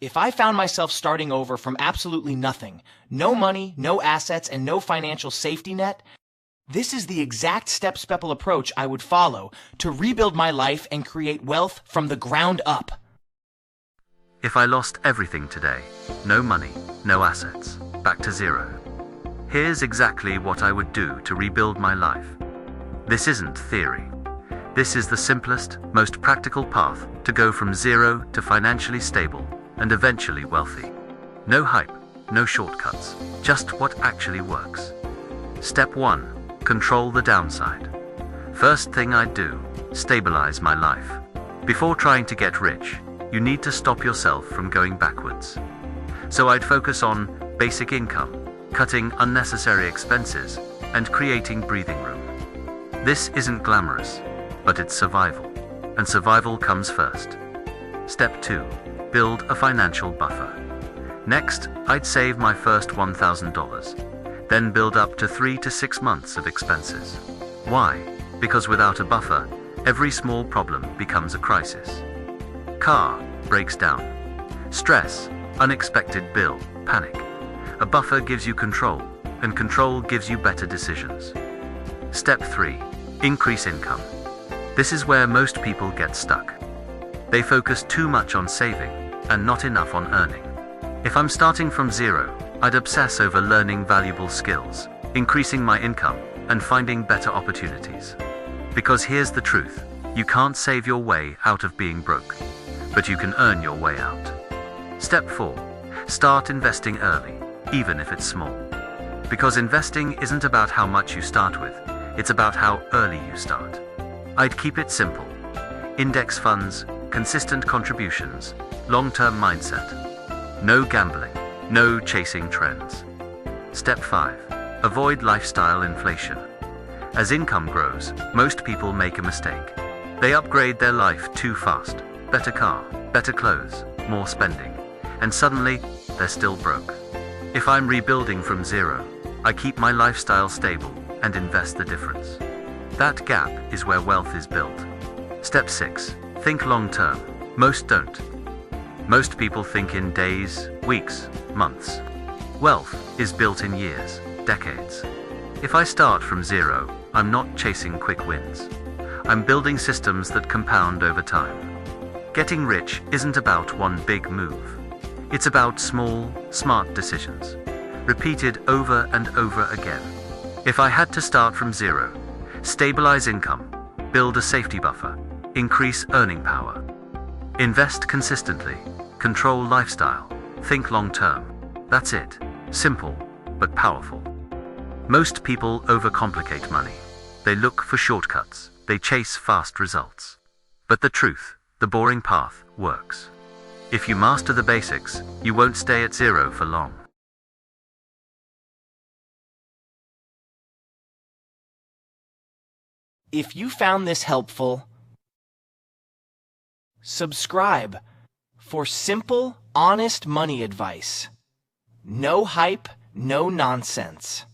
If I found myself starting over from absolutely nothing, no money, no assets, and no financial safety net, this is the exact step-by-step approach I would follow to rebuild my life and create wealth from the ground up. If I lost everything today, no money, no assets, back to zero, here's exactly what I would do to rebuild my life. This isn't theory. This is the simplest, most practical path to go from zero to financially stable and eventually wealthy. No hype, no shortcuts, just what actually works. Step 1. Control the downside. First thing I'd do, stabilize my life. Before trying to get rich, you need to stop yourself from going backwards. So I'd focus on basic income, cutting unnecessary expenses, and creating breathing room. This isn't glamorous, but it's survival, and survival comes first. Step 2. Build a financial buffer. Next, I'd save my first $1,000, then build up to 3 to 6 months of expenses. Why? Because without a buffer, every small problem becomes a crisis. Car breaks down. Stress, unexpected bill, panic. A buffer gives you control, and control gives you better decisions. Step 3. Increase income. This is where most people get stuck. They focus too much on saving and not enough on earning. If I'm starting from zero, I'd obsess over learning valuable skills, increasing my income, and finding better opportunities. Because here's the truth, you can't save your way out of being broke, but you can earn your way out. Step 4. Start investing early, even if it's small. Because investing isn't about how much you start with, it's about how early you start. I'd keep it simple. Index funds, consistent contributions, long-term mindset. No gambling, no chasing trends. Step 5. Avoid lifestyle inflation. As income grows, most people make a mistake. They upgrade their life too fast. Better car, better clothes, more spending. And suddenly, they're still broke. If I'm rebuilding from zero, I keep my lifestyle stable and invest the difference. That gap is where wealth is built. Step 6. Think long-term. Most don't. Most people think in days, weeks, months. Wealth is built in years, decades. If I start from zero, I'm not chasing quick wins. I'm building systems that compound over time. Getting rich isn't about one big move. It's about small, smart decisions, repeated over and over again. If I had to start from zero, stabilize income, build a safety buffer, increase earning power, invest consistently, control lifestyle, think long-term. That's it. Simple, but powerful. Most people overcomplicate money. They look for shortcuts. They chase fast results. But the truth, the boring path, works. If you master the basics, you won't stay at zero for long. If you found this helpful, subscribe for simple, honest money advice. No hype, no nonsense.